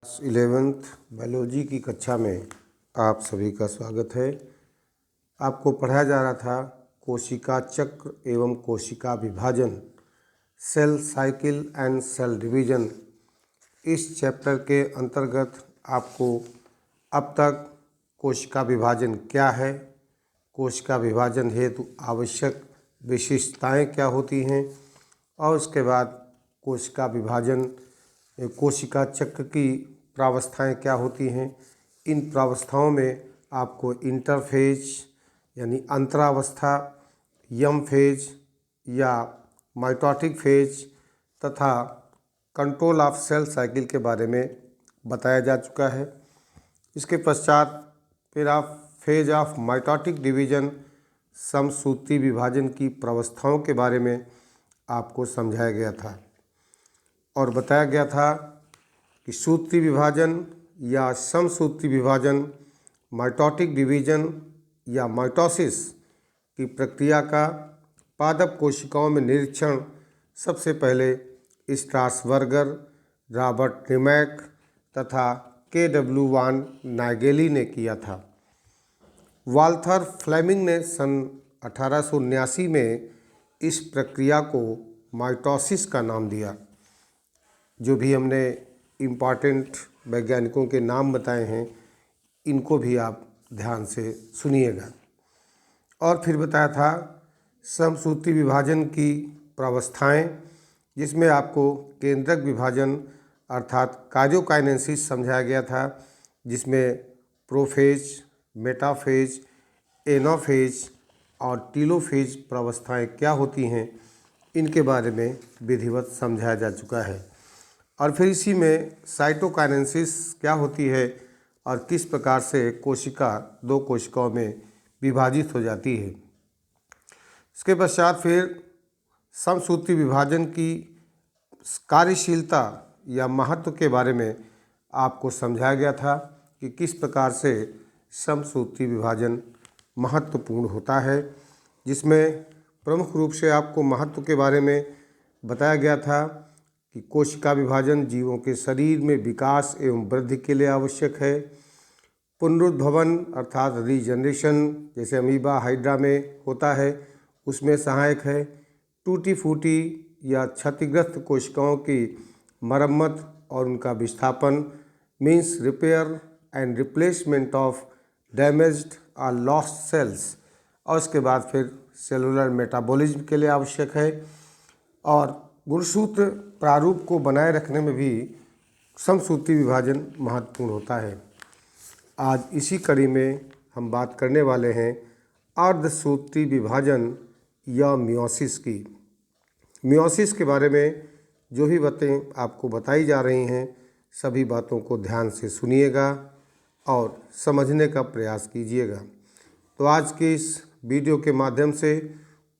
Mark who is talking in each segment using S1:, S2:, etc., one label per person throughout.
S1: 11th biology की कक्षा में आप सभी का स्वागत है। आपको पढ़ाया जा रहा था कोशिका चक्र एवं कोशिका विभाजन, cell cycle and cell division. इस चैप्टर के अंतर्गत आपको अब तक कोशिका विभाजन क्या है, कोशिका विभाजन हेतु आवश्यक विशिष्टताएं क्या होती हैं और उसके बाद कोशिका विभाजन कोशिका चक्र की प्रावस्थाएं क्या होती हैं। इन प्रावस्थाओं में आपको इंटरफेज यानी अंतरावस्था, यम फेज या माइटोटिक फेज तथा कंट्रोल ऑफ सेल साइकिल के बारे में बताया जा चुका है। इसके पश्चात फिर आप फेज ऑफ माइटोटिक डिवीजन, समसूत्री विभाजन की प्रावस्थाओं के बारे में आपको समझाया गया था और बताया गया था कि सूत्री विभाजन या समसूत्री विभाजन, माइटोटिक डिवीजन या माइटोसिस की प्रक्रिया का पादप कोशिकाओं में निरीक्षण सबसे पहले स्ट्रासबर्गर, रॉबर्ट रिमैक तथा KW वान नाइगेली ने किया था। वाल्थर फ्लेमिंग ने सन 1879 में इस प्रक्रिया को माइटोसिस का नाम दिया। जो भी हमने इम्पॉर्टेंट वैज्ञानिकों के नाम बताए हैं, इनको भी आप ध्यान से सुनिएगा। और फिर बताया था समसूत्री विभाजन की प्रावस्थाएं, जिसमें आपको केंद्रक विभाजन अर्थात काइनेसिस समझाया गया था, जिसमें प्रोफेज, मेटाफेज, एनाफेज और टीलोफेज प्रावस्थाएं क्या होती हैं, इनके बारे में विधिवत समझाया जा चुका है। और फिर इसी में साइटोकाइनेसिस क्या होती है और किस प्रकार से कोशिका दो कोशिकाओं में विभाजित हो जाती है। इसके पश्चात फिर समसूत्री विभाजन की कार्यशीलता या महत्व के बारे में आपको समझाया गया था कि किस प्रकार से समसूत्री विभाजन महत्वपूर्ण होता है, जिसमें प्रमुख रूप से आपको महत्व के बारे में बताया गया था कि कोशिका विभाजन जीवों के शरीर में विकास एवं वृद्धि के लिए आवश्यक है। पुनरुद्भवन अर्थात रीजनरेशन, जैसे अमीबा, हाइड्रा में होता है, उसमें सहायक है। टूटी फूटी या क्षतिग्रस्त कोशिकाओं की मरम्मत और उनका विस्थापन means repair and replacement of damaged और लॉस्ट सेल्स। और उसके बाद फिर सेलुलर मेटाबॉलिज्म के लिए आवश्यक है। और गुणसूत्र प्रारूप को बनाए रखने में भी समसूत्री विभाजन महत्वपूर्ण होता है। आज इसी कड़ी में हम बात करने वाले हैं अर्धसूत्री विभाजन या मियोसिस की। मियोसिस के बारे में जो भी बातें आपको बताई जा रही हैं, सभी बातों को ध्यान से सुनिएगा और समझने का प्रयास कीजिएगा। तो आज के इस वीडियो के माध्यम से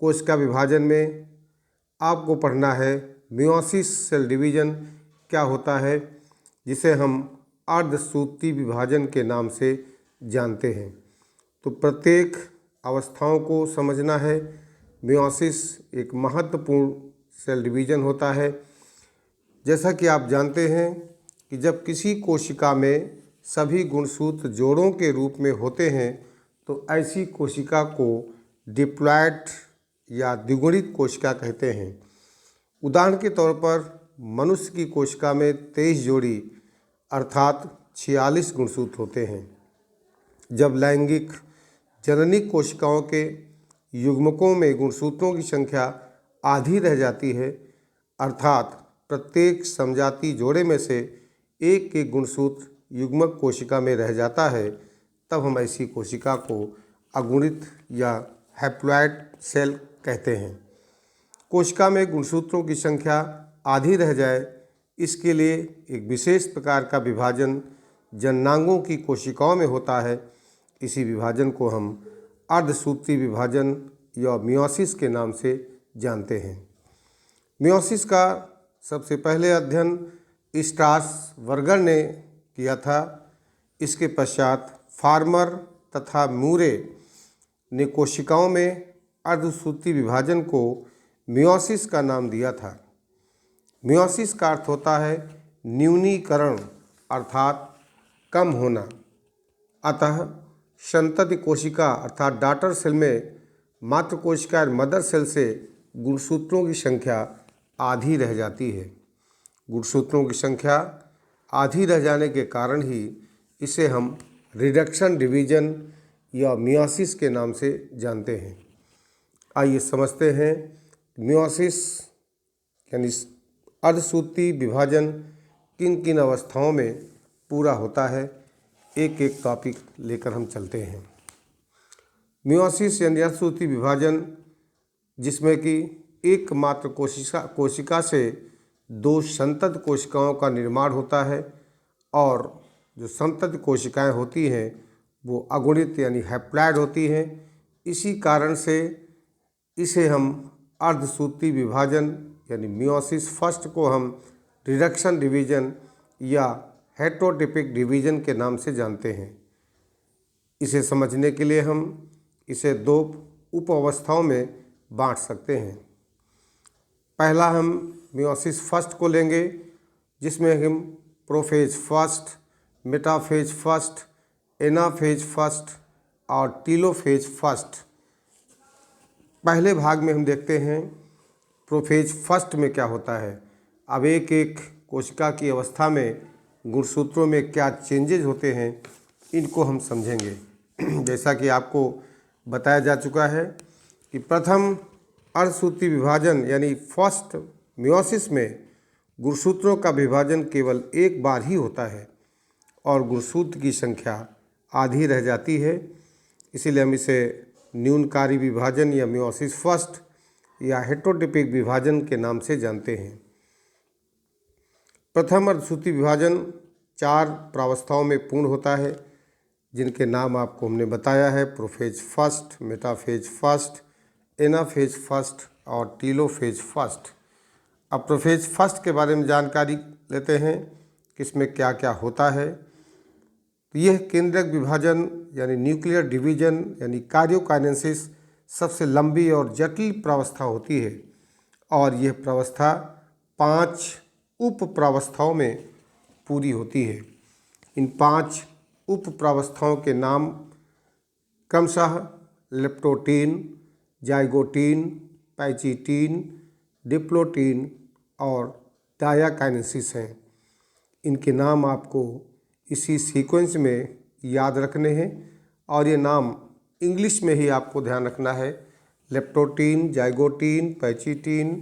S1: कोशिका विभाजन में आपको पढ़ना है मियोसिस सेल डिवीजन क्या होता है, जिसे हम अर्धसूत्री विभाजन के नाम से जानते हैं। तो प्रत्येक अवस्थाओं को समझना है। मियोसिस एक महत्वपूर्ण सेल डिवीजन होता है। जैसा कि आप जानते हैं कि जब किसी कोशिका में सभी गुणसूत्र जोड़ों के रूप में होते हैं, तो ऐसी कोशिका को डिप्लॉयड या द्विगुणित कोशिका कहते हैं। उदाहरण के तौर पर मनुष्य की कोशिका में 23 जोड़ी अर्थात 46 गुणसूत्र होते हैं। जब लैंगिक जननी कोशिकाओं के युग्मकों में गुणसूत्रों की संख्या आधी रह जाती है, अर्थात प्रत्येक समजातीय जोड़े में से एक एक गुणसूत्र युग्मक कोशिका में रह जाता है, तब हम ऐसी कोशिका को अगुणित या हैप्लॉयड सेल कहते हैं। कोशिका में गुणसूत्रों की संख्या आधी रह जाए, इसके लिए एक विशेष प्रकार का विभाजन जननांगों की कोशिकाओं में होता है। इसी विभाजन को हम अर्धसूत्री विभाजन या मियोसिस के नाम से जानते हैं। मियोसिस का सबसे पहले अध्ययन स्ट्रासबर्गर ने किया था। इसके पश्चात फार्मर तथा मूरे ने कोशिकाओं में अर्धसूत्री विभाजन को मियोसिस का नाम दिया था। मियोसिस का अर्थ होता है न्यूनीकरण अर्थात कम होना। अतः संतति कोशिका अर्थात डॉटर सेल में मातृ कोशिका और मदर सेल से गुणसूत्रों की संख्या आधी रह जाती है। गुणसूत्रों की संख्या आधी रह जाने के कारण ही इसे हम रिडक्शन डिवीजन या मियोसिस के नाम से जानते हैं। आइए समझते हैं मियोसिस यानी अर्धसूत्री विभाजन किन किन अवस्थाओं में पूरा होता है। एक एक टॉपिक लेकर हम चलते हैं। मियोसिस यानी अर्धसूत्री विभाजन, जिसमें कि एकमात्र कोशिका से दो संतत कोशिकाओं का निर्माण होता है और जो संतत कोशिकाएं होती हैं वो अगुणित यानी हैप्लॉइड होती हैं। इसी कारण से इसे हम अर्धसूत्री विभाजन यानी मियोसिस फर्स्ट को हम रिडक्शन डिवीजन या हेटेरोटिपिक डिवीजन के नाम से जानते हैं। इसे समझने के लिए हम इसे दो उप अवस्थाओं में बांट सकते हैं। पहला हम मियोसिस फर्स्ट को लेंगे, जिसमें हम prophase first, metaphase first, anaphase first और टीलोफेज फर्स्ट। पहले भाग में हम देखते हैं प्रोफेज फर्स्ट में क्या होता है। अब एक एक कोशिका की अवस्था में गुणसूत्रों में क्या चेंजेज होते हैं इनको हम समझेंगे। जैसा कि आपको बताया जा चुका है कि प्रथम अर्धसूत्री विभाजन यानी फर्स्ट मियोसिस में गुणसूत्रों का विभाजन केवल एक बार ही होता है और गुणसूत्र की संख्या आधी रह जाती है। इसीलिए हम इसे न्यूनकारी विभाजन या मियोसिस फर्स्ट या हेटेरोटिपिक विभाजन के नाम से जानते हैं। प्रथम अर्धसूत्री विभाजन 4 प्रावस्थाओं में पूर्ण होता है, जिनके नाम आपको हमने बताया है prophase first, metaphase first, anaphase first और टीलोफेज फर्स्ट। अब प्रोफेज फर्स्ट के बारे में जानकारी लेते हैं कि इसमें क्या क्या होता है। तो यह केंद्रक विभाजन यानी न्यूक्लियर डिवीजन यानी कार्योकाइनेसिस सबसे लंबी और जटिल प्रावस्था होती है और यह प्रावस्था 5 उप प्रावस्थाओं में पूरी होती है। इन 5 उप प्रावस्थाओं के नाम क्रमशः लेप्टोटीन, जाइगोटीन, पैचिटीन, डिप्लोटीन और डायाकाइनेसिस हैं। इनके नाम आपको इसी सीक्वेंस में याद रखने हैं और ये नाम इंग्लिश में ही आपको ध्यान रखना है। लेप्टोटीन, जाइगोटीन, पैचिटीन,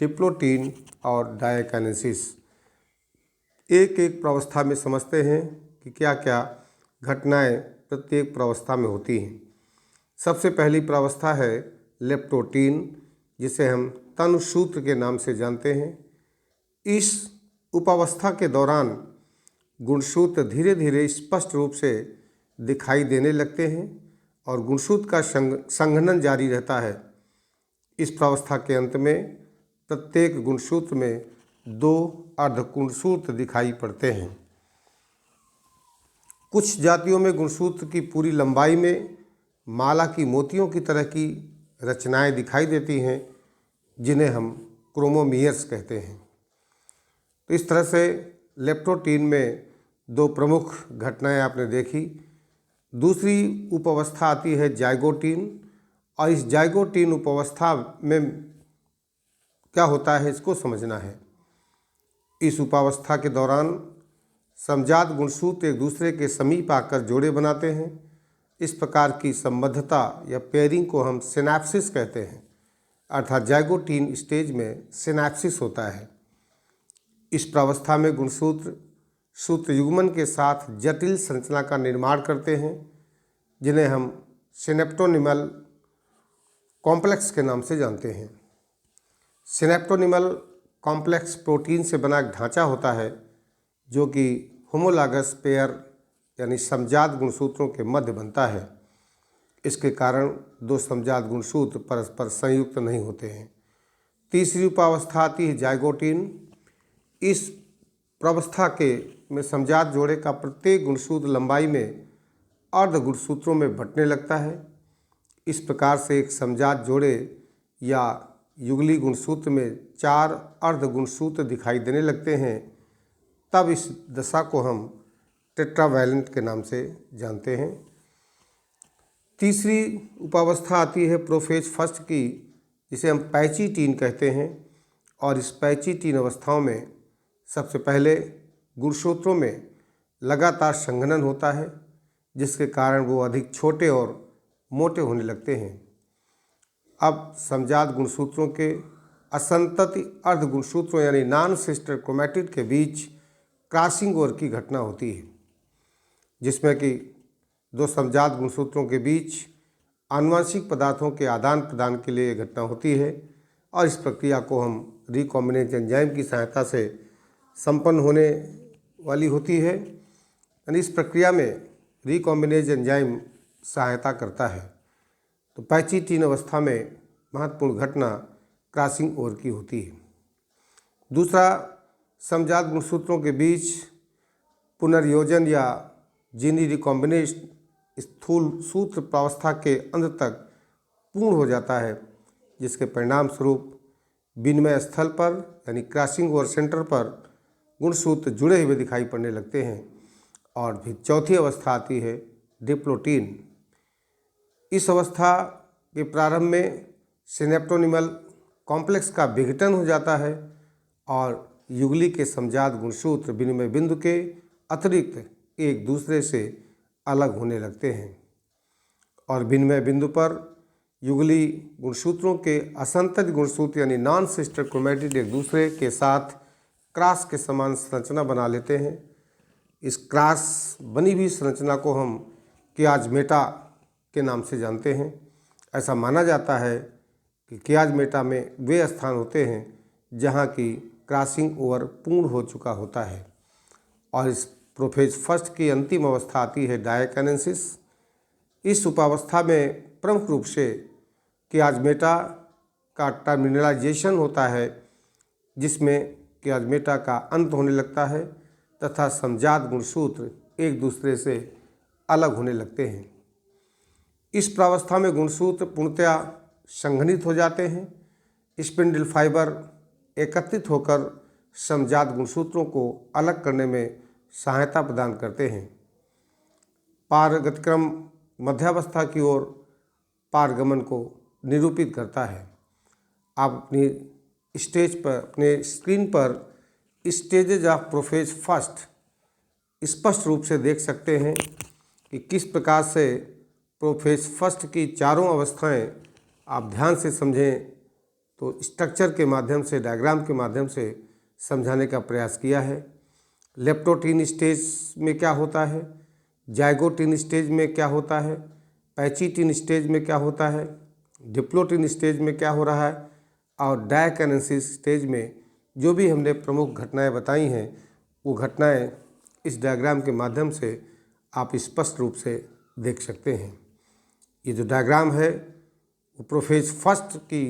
S1: डिप्लोटीन और डायाकाइनेसिस। एक एक प्रावस्था में समझते हैं कि क्या क्या घटनाएं प्रत्येक प्रावस्था में होती हैं। सबसे पहली प्रावस्था है लेप्टोटीन, जिसे हम तनुसूत्र के नाम से जानते हैं। इस उपावस्था के दौरान गुणसूत्र धीरे धीरे स्पष्ट रूप से दिखाई देने लगते हैं और गुणसूत्र का संघनन जारी रहता है। इस प्रावस्था के अंत में प्रत्येक गुणसूत्र में 2 अर्धगुणसूत्र दिखाई पड़ते हैं। कुछ जातियों में गुणसूत्र की पूरी लंबाई में माला की मोतियों की तरह की रचनाएं दिखाई देती हैं, जिन्हें हम क्रोमोमियर्स कहते हैं। तो इस तरह से लेप्टोटीन में 2 प्रमुख घटनाएं आपने देखी। दूसरी उपावस्था आती है जाइगोटीन और इस जाइगोटीन उपावस्था में क्या होता है इसको समझना है। इस उपावस्था के दौरान समजात गुणसूत्र एक दूसरे के समीप आकर जोड़े बनाते हैं। इस प्रकार की संबद्धता या पेयरिंग को हम सिनैप्सिस कहते हैं, अर्थात जाइगोटीन स्टेज में सिनैप्सिस होता है। इस प्रावस्था में गुणसूत्र सूत्र युग्मन के साथ जटिल संरचना का निर्माण करते हैं, जिन्हें हम सिनेप्टोनिमल कॉम्प्लेक्स के नाम से जानते हैं। सिनेप्टोनिमल कॉम्प्लेक्स प्रोटीन से बना एक ढांचा होता है जो कि होमोलॉगस पेयर यानी समजात गुणसूत्रों के मध्य बनता है। इसके कारण 2 समजात गुणसूत्र परस्पर संयुक्त नहीं होते हैं। तीसरी उपावस्था आती है जाइगोटीन। इस प्रावस्था के में समजात जोड़े का प्रत्येक गुणसूत्र लंबाई में अर्ध गुणसूत्रों में बंटने लगता है। इस प्रकार से एक समजात जोड़े या युगली गुणसूत्र में 4 अर्ध गुणसूत्र दिखाई देने लगते हैं तब इस दशा को हम टेट्रावैलेंट के नाम से जानते हैं। तीसरी उपावस्था आती है प्रोफेज फर्स्ट की, जिसे हम पैचिटीन कहते हैं। और इस पैचिटीन अवस्थाओं में सबसे पहले गुणसूत्रों में लगातार संघनन होता है, जिसके कारण वो अधिक छोटे और मोटे होने लगते हैं। अब समजात गुणसूत्रों के असंतति अर्ध गुणसूत्रों यानी नॉन सिस्टर क्रोमैटिड के बीच क्रॉसिंग ओवर की घटना होती है, जिसमें कि दो समजात गुणसूत्रों के बीच आनुवंशिक पदार्थों के आदान प्रदान के लिए घटना होती है। और इस प्रक्रिया को हम रिकॉम्बिनेज एंजाइम की सहायता से संपन्न होने वाली होती है। यानी इस प्रक्रिया में रिकॉम्बिनेज एंजाइम सहायता करता है। तो पैचिटीन अवस्था में महत्वपूर्ण घटना क्रॉसिंग ओवर की होती है। दूसरा, समजात गुणसूत्रों के बीच पुनर्योजन या जीनी रिकॉम्बिनेशन स्थूल सूत्र प्रावस्था के अंत तक पूर्ण हो जाता है, जिसके परिणाम स्वरूप विनिमय स्थल पर यानी क्रॉसिंग ओवर सेंटर पर गुणसूत्र जुड़े हुए दिखाई पड़ने लगते हैं। और फिर चौथी अवस्था आती है डिप्लोटीन। इस अवस्था के प्रारंभ में सिनेप्टोनिमल कॉम्प्लेक्स का विघटन हो जाता है और युगली के समजात गुणसूत्र विनिमय बिंदु के अतिरिक्त एक दूसरे से अलग होने लगते हैं। और विनिमय बिंदु पर युगली गुणसूत्रों के असंतत गुणसूत्र यानी नॉन सिस्टर क्रोमैटिड एक दूसरे के साथ क्रॉस के समान संरचना बना लेते हैं। इस क्रॉस बनी हुई संरचना को हम कियाज्मेटा के नाम से जानते हैं। ऐसा माना जाता है कि कियाज्मेटा में वे स्थान होते हैं जहाँ की क्रॉसिंग ओवर पूर्ण हो चुका होता है। और इस प्रोफेज फर्स्ट की अंतिम अवस्था आती है डायकिनेसिस। इस उपावस्था में प्रमुख रूप से कियाज्मेटा का टर्मिनलाइजेशन होता है, जिसमें कियाज्मेटा का अंत होने लगता है तथा समजात गुणसूत्र एक दूसरे से अलग होने लगते हैं। इस प्रावस्था में गुणसूत्र पूर्णतया संघनित हो जाते हैं। स्पिंडल फाइबर एकत्रित होकर समजात गुणसूत्रों को अलग करने में सहायता प्रदान करते हैं। पारगतिक्रम मध्यावस्था की ओर पारगमन को निरूपित करता है। आप अपनी स्टेज पर अपने स्क्रीन पर स्टेजेज ऑफ प्रोफेज फर्स्ट स्पष्ट रूप से देख सकते हैं कि किस प्रकार से प्रोफेज फर्स्ट की चारों अवस्थाएं आप ध्यान से समझें तो स्ट्रक्चर के माध्यम से, डायग्राम के माध्यम से समझाने का प्रयास किया है। लेप्टोटीन स्टेज में क्या होता है, जाइगोटीन स्टेज में क्या होता है, पैचिटीन स्टेज में क्या होता है, डिप्लोटीन स्टेज में क्या हो रहा है और डायकिनेसिस स्टेज में जो भी हमने प्रमुख घटनाएं बताई हैं वो घटनाएं इस डायग्राम के माध्यम से आप स्पष्ट रूप से देख सकते हैं। ये जो डायग्राम है वो प्रोफेज फर्स्ट की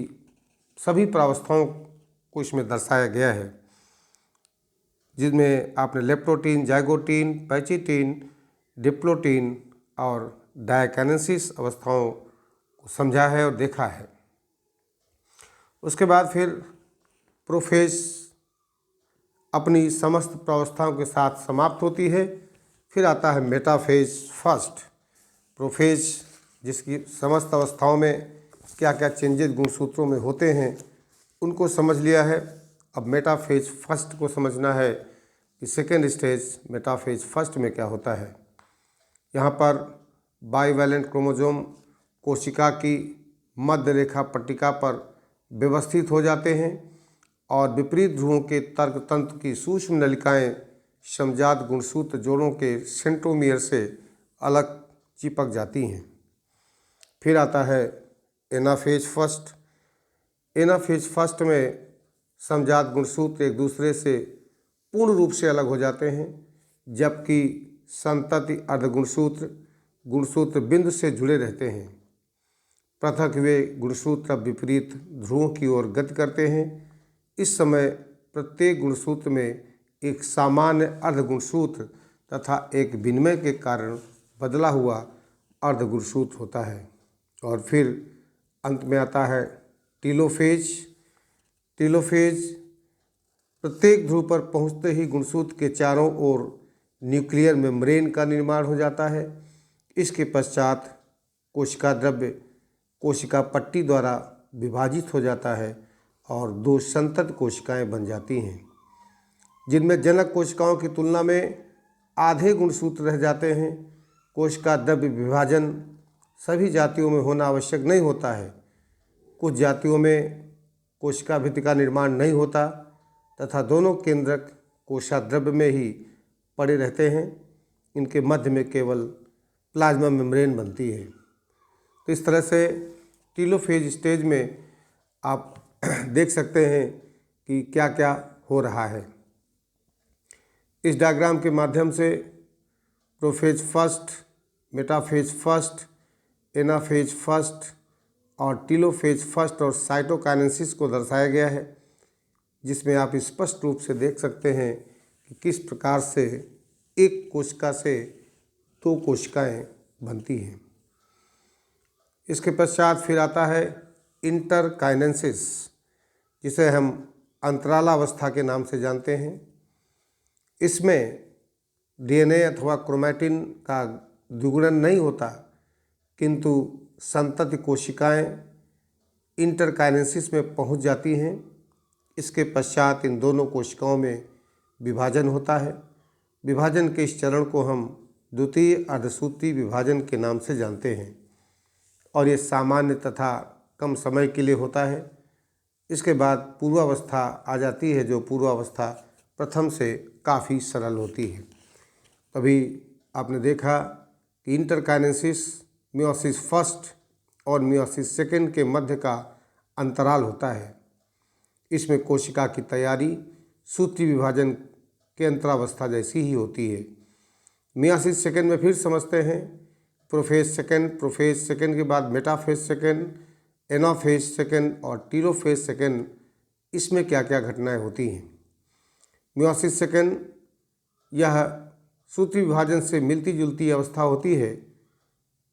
S1: सभी प्रावस्थाओं को इसमें दर्शाया गया है, जिसमें आपने लेप्टोटीन, जाइगोटीन, पैचिटीन, डिप्लोटीन और डायकिनेसिस अवस्थाओं को समझा है और देखा है। उसके बाद फिर प्रोफेज अपनी समस्त प्रावस्थाओं के साथ समाप्त होती है। फिर आता है मेटाफेज फर्स्ट। प्रोफेज जिसकी समस्त अवस्थाओं में क्या क्या चेंजेस गुणसूत्रों में होते हैं उनको समझ लिया है। अब मेटाफेज फर्स्ट को समझना है कि सेकेंड स्टेज मेटाफेज फर्स्ट में क्या होता है। यहाँ पर बाइवैलेंट क्रोमोसोम कोशिका की मध्य रेखा पट्टिका पर व्यवस्थित हो जाते हैं और विपरीत ध्रुवों के तर्क तंत्र की सूक्ष्म नलिकाएं समजात गुणसूत्र जोड़ों के सेंट्रोमियर से अलग चिपक जाती हैं। फिर आता है एनाफेज फर्स्ट। एनाफेज फर्स्ट में समजात गुणसूत्र एक दूसरे से पूर्ण रूप से अलग हो जाते हैं, जबकि संतति अर्धगुणसूत्र गुणसूत्र बिंदु से जुड़े रहते हैं। पृथक हुए गुणसूत्र अब विपरीत ध्रुवों की ओर गति करते हैं। इस समय प्रत्येक गुणसूत्र में एक सामान्य अर्धगुणसूत्र तथा एक विनिमय के कारण बदला हुआ अर्धगुणसूत्र होता है। और फिर अंत में आता है टीलोफेज। टीलोफेज प्रत्येक ध्रुव पर पहुंचते ही गुणसूत्र के चारों ओर न्यूक्लियर मेम्ब्रेन का निर्माण हो जाता है। इसके पश्चात कोशिका द्रव्य कोशिका पट्टी द्वारा विभाजित हो जाता है और दो संतत कोशिकाएं बन जाती हैं, जिनमें जनक कोशिकाओं की तुलना में आधे गुणसूत्र रह जाते हैं। कोशिका द्रव्य विभाजन सभी जातियों में होना आवश्यक नहीं होता है। कुछ जातियों में कोशिका भित्ति का निर्माण नहीं होता तथा दोनों केंद्रक कोशिका द्रव्य में ही पड़े रहते हैं। इनके मध्य में केवल प्लाज्मा मेम्ब्रेन बनती है। तो इस तरह से टीलोफेज स्टेज में आप देख सकते हैं कि क्या क्या हो रहा है। इस डायग्राम के माध्यम से prophase first, metaphase first, anaphase first और टीलोफेज फर्स्ट और साइटोकाइनेसिस को दर्शाया गया है, जिसमें आप स्पष्ट रूप से देख सकते हैं कि किस प्रकार से एक कोशिका से दो कोशिकाएं बनती हैं। इसके पश्चात फिर आता है इंटरकाइनेसिस, जिसे हम अंतरालावस्था के नाम से जानते हैं। इसमें डीएनए अथवा क्रोमैटिन का द्विगुणन नहीं होता, किंतु संतति कोशिकाएं इंटरकाइनेसिस में पहुंच जाती हैं। इसके पश्चात इन दोनों कोशिकाओं में विभाजन होता है। विभाजन के इस चरण को हम द्वितीय अर्धसूत्री विभाजन के नाम से जानते हैं और ये सामान्य तथा कम समय के लिए होता है। इसके बाद पूर्वावस्था आ जाती है, जो पूर्वावस्था प्रथम से काफ़ी सरल होती है। तभी आपने देखा कि इंटरकाइनेसिस मियोसिस फर्स्ट और मियोसिस सेकेंड के मध्य का अंतराल होता है। इसमें कोशिका की तैयारी सूत्री विभाजन के अंतरावस्था जैसी ही होती है। मियोसिस सेकेंड में फिर समझते हैं प्रोफेज सेकेंड के बाद मेटाफेज सेकेंड, एनाफेज सेकेंड और टीलोफेज सेकेंड, इसमें क्या क्या घटनाएं होती हैं। मियोसिस सेकेंड यह सूत्री विभाजन से मिलती जुलती अवस्था होती है।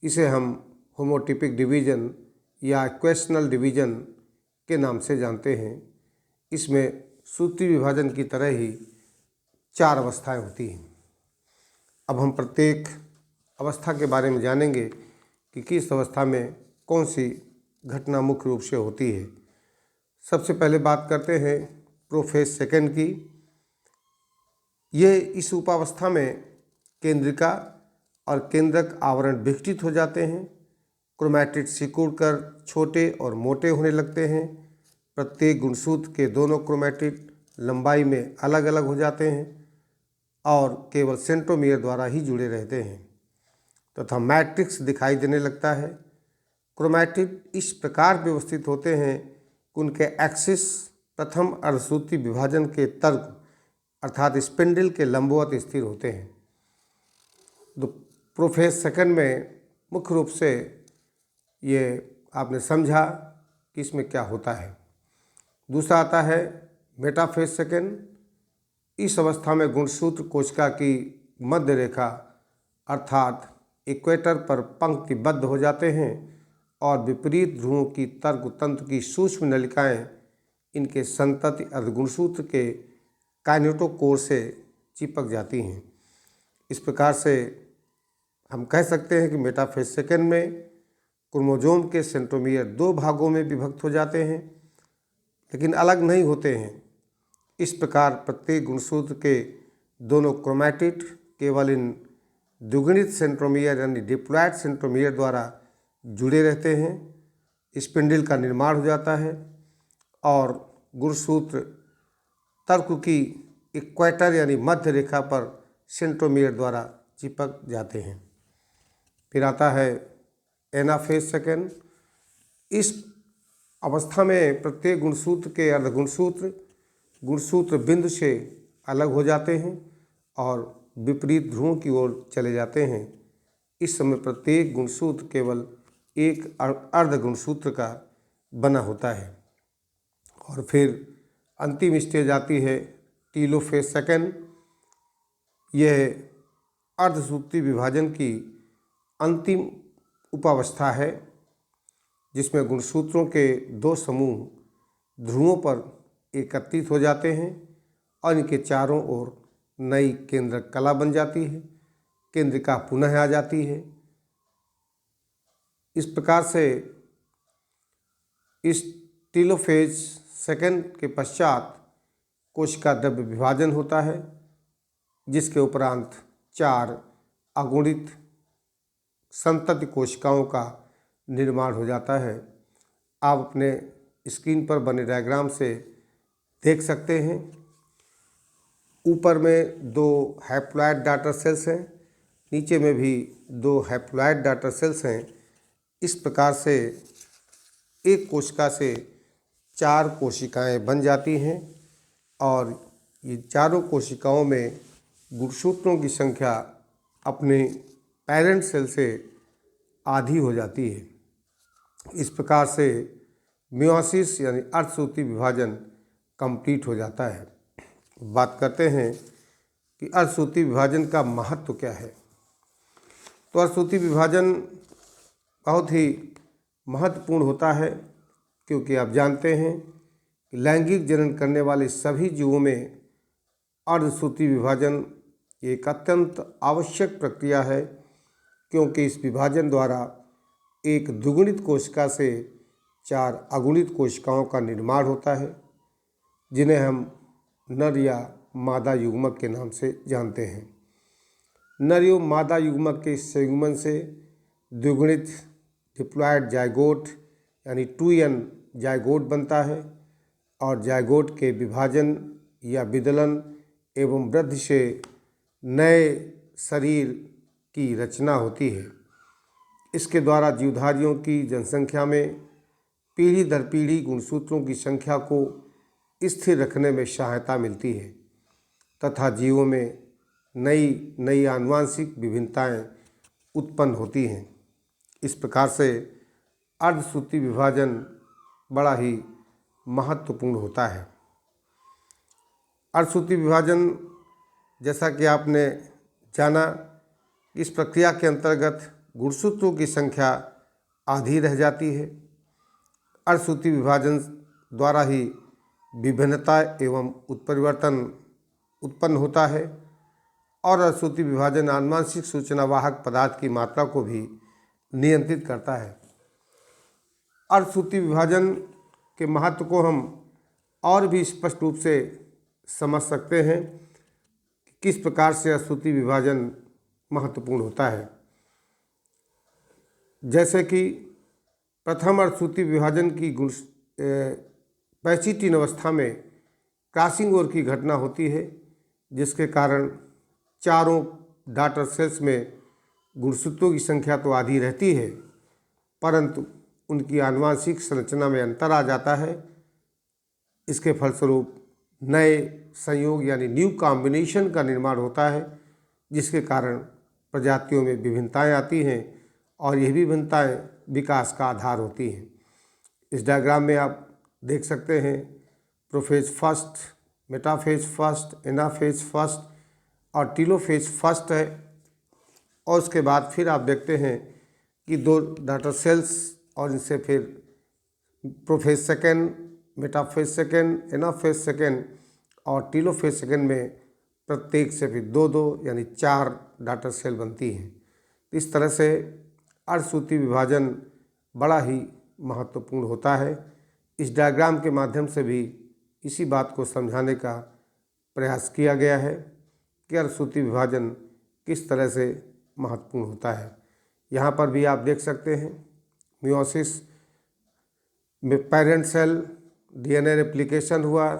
S1: इसे हम होमोटिपिक डिवीजन या इक्वेशनल डिवीजन के नाम से जानते हैं। इसमें सूत्री विभाजन की तरह ही चार अवस्थाएं होती हैं। अब हम प्रत्येक अवस्था के बारे में जानेंगे कि किस अवस्था में कौन सी घटना मुख्य रूप से होती है। सबसे पहले बात करते हैं प्रोफेज सेकेंड की। ये इस उपावस्था में केंद्रिका और केंद्रक आवरण विघटित हो जाते हैं। क्रोमैटिड सिकुड़कर छोटे और मोटे होने लगते हैं। प्रत्येक गुणसूत्र के दोनों क्रोमैटिड लंबाई में अलग अलग हो जाते हैं और केवल सेंट्रोमियर द्वारा ही जुड़े रहते हैं तथा मैट्रिक्स दिखाई देने लगता है। क्रोमैटिड इस प्रकार व्यवस्थित होते हैं कि उनके एक्सिस प्रथम अर्धसूत्री विभाजन के तर्क अर्थात स्पिंडल के लंबवत स्थिर होते हैं। तो प्रोफेज सेकेंड में मुख्य रूप से ये आपने समझा कि इसमें क्या होता है। दूसरा आता है मेटाफेज सेकेंड। इस अवस्था में गुणसूत्र कोशिका की मध्य रेखा अर्थात इक्वेटर पर पंक्तिबद्ध हो जाते हैं और विपरीत ध्रुवों की तर्क तंत्र की सूक्ष्म नलिकाएं इनके संतति अर्धगुणसूत्र के काइनेटोकोर से चिपक जाती हैं। इस प्रकार से हम कह सकते हैं कि मेटाफेज सेकेंड में क्रोमोसोम के सेंट्रोमियर दो भागों में विभक्त हो जाते हैं, लेकिन अलग नहीं होते हैं। इस प्रकार प्रत्येक गुणसूत्र के दोनों क्रोमैटिड केवल इन द्विगुणित सेंट्रोमियर यानी डिप्लॉयड सेंट्रोमियर द्वारा जुड़े रहते हैं। स्पिंडल का निर्माण हो जाता है और गुणसूत्र तर्क की इक्वेटर यानी मध्य रेखा पर सेंट्रोमियर द्वारा चिपक जाते हैं। फिर आता है एनाफेज सेकेंड। इस अवस्था में प्रत्येक गुणसूत्र के अर्धगुणसूत्र गुणसूत्र बिंदु से अलग हो जाते हैं और विपरीत ध्रुवों की ओर चले जाते हैं। इस समय प्रत्येक गुणसूत्र केवल एक अर्धगुणसूत्र का बना होता है। और फिर अंतिम स्टेज आती है टीलोफेज सेकेंड। यह अर्धसूत्री विभाजन की अंतिम उपावस्था है, जिसमें गुणसूत्रों के दो समूह ध्रुवों पर एकत्रित हो जाते हैं और इनके चारों ओर नई केंद्रक कला बन जाती है, केंद्रिका पुनः आ जाती है। इस प्रकार से इस टेलोफेज सेकंड के पश्चात कोशिका द्रव्य विभाजन होता है, जिसके उपरांत 4 अगुणित संतति कोशिकाओं का निर्माण हो जाता है। आप अपने स्क्रीन पर बने डायग्राम से देख सकते हैं। ऊपर में 2 हैप्लॉइड डॉटर सेल्स हैं, नीचे में भी 2 हैप्लॉइड डॉटर सेल्स हैं। इस प्रकार से एक कोशिका से 4 कोशिकाएं बन जाती हैं और ये चारों कोशिकाओं में गुणसूत्रों की संख्या अपने पेरेंट सेल से आधी हो जाती है। इस प्रकार से मियोसिस यानी अर्धसूत्री विभाजन कंप्लीट हो जाता है। बात करते हैं कि अर्धसूत्री विभाजन का महत्व क्या है। तो अर्धसूत्री विभाजन बहुत ही महत्वपूर्ण होता है, क्योंकि आप जानते हैं कि लैंगिक जनन करने वाले सभी जीवों में अर्धसूत्री विभाजन एक अत्यंत आवश्यक प्रक्रिया है, क्योंकि इस विभाजन द्वारा एक द्विगुणित कोशिका से 4 अगुणित कोशिकाओं का निर्माण होता है, जिन्हें हम नर या मादा युग्मक के नाम से जानते हैं। नर एवं मादा युग्मक के संयुग्मन से द्विगुणित डिप्लॉयड जायगोट यानी 2n जायगोट बनता है और जायगोट के विभाजन या विदलन एवं वृद्धि से नए शरीर की रचना होती है। इसके द्वारा जीवधारियों की जनसंख्या में पीढ़ी दर पीढ़ी गुणसूत्रों की संख्या को स्थिर रखने में सहायता मिलती है तथा जीवों में नई नई आनुवांशिक विभिन्नताएं उत्पन्न होती हैं। इस प्रकार से अर्धसूत्री विभाजन बड़ा ही महत्वपूर्ण होता है। अर्धसूत्री विभाजन, जैसा कि आपने जाना, इस प्रक्रिया के अंतर्गत गुणसूत्रों की संख्या आधी रह जाती है। अर्धसूत्री विभाजन द्वारा ही विभिन्नता एवं उत्परिवर्तन उत्पन्न होता है और अर्धसूत्री विभाजन आनुवांशिक सूचनावाहक पदार्थ की मात्रा को भी नियंत्रित करता है। अर्धसूत्री विभाजन के महत्व को हम और भी स्पष्ट रूप से समझ सकते हैं कि किस प्रकार से अर्धसूत्री विभाजन महत्वपूर्ण होता है। जैसे कि प्रथम अर्धसूत्री विभाजन की पैसिटीन अवस्था में क्रॉसिंग ओवर की घटना होती है, जिसके कारण चारों डॉटर सेल्स में गुणसूत्रों की संख्या तो आधी रहती है, परंतु उनकी आनुवांशिक संरचना में अंतर आ जाता है। इसके फलस्वरूप नए संयोग यानी न्यू कॉम्बिनेशन का निर्माण होता है, जिसके कारण प्रजातियों में विभिन्नताएं आती हैं और यह विभिन्नताएं विकास का आधार होती हैं। इस डायग्राम में आप देख सकते हैं prophase first, metaphase first, anaphase first और टेलोफेज फर्स्ट है। और उसके बाद फिर आप देखते हैं कि 2 डॉटर सेल्स और इनसे फिर prophase second, metaphase second, anaphase second और टेलोफेज सेकेंड में प्रत्येक से फिर 2-2 यानी 4 डॉटर सेल बनती हैं। इस तरह से अर्धसूत्री विभाजन बड़ा ही महत्वपूर्ण होता है। इस डायग्राम के माध्यम से भी इसी बात को समझाने का प्रयास किया गया है कि अर्धसूत्री विभाजन किस तरह से महत्वपूर्ण होता है। यहाँ पर भी आप देख सकते हैं मियोसिस में पेरेंट सेल डीएनए रेप्लिकेशन हुआ,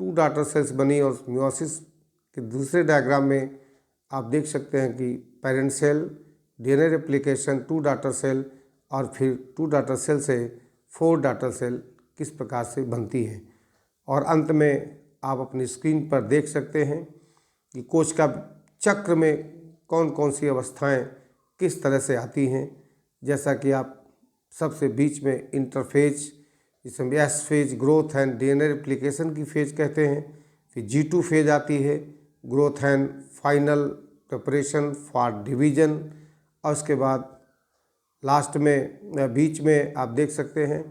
S1: 2 डॉटर सेल्स बनी और मियोसिस के दूसरे डायग्राम में आप देख सकते हैं कि parent cell, DNA replication, 2 daughter cell और फिर 2 डॉटर सेल से 4 डॉटर सेल किस प्रकार से बनती है। और अंत में आप अपनी स्क्रीन पर देख सकते हैं कि कोशिका चक्र में कौन कौन सी अवस्थाएं किस तरह से आती हैं। जैसा कि आप सबसे बीच में इंटरफेज, जिसमें S phase growth and DNA replication की फेज कहते हैं, फिर G2 फेज आती है, growth and final preparation for division, और उसके बाद लास्ट में बीच में आप देख सकते हैं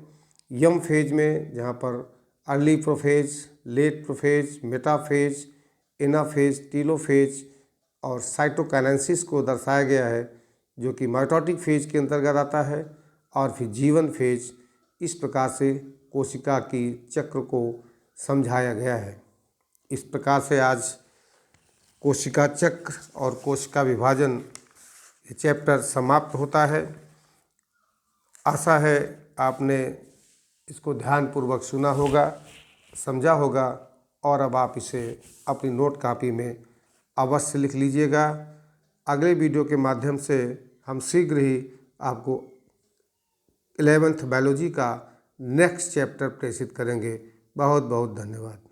S1: यम फेज में, जहाँ पर early prophase, late prophase, metaphase, anaphase, telophase और साइटोकाइनेसिस को दर्शाया गया है, जो कि माइटोटिक फेज के अंतर्गत आता है। और फिर जीवन फेज। इस प्रकार से कोशिका की चक्र को समझाया गया है। इस प्रकार से आज कोशिका चक्र और कोशिका विभाजन ये चैप्टर समाप्त होता है। आशा है आपने इसको ध्यानपूर्वक सुना होगा, समझा होगा और अब आप इसे अपनी नोट कॉपी में अवश्य लिख लीजिएगा। अगले वीडियो के माध्यम से हम शीघ्र ही आपको 11th बायोलॉजी का नेक्स्ट चैप्टर प्रेषित करेंगे। बहुत बहुत धन्यवाद।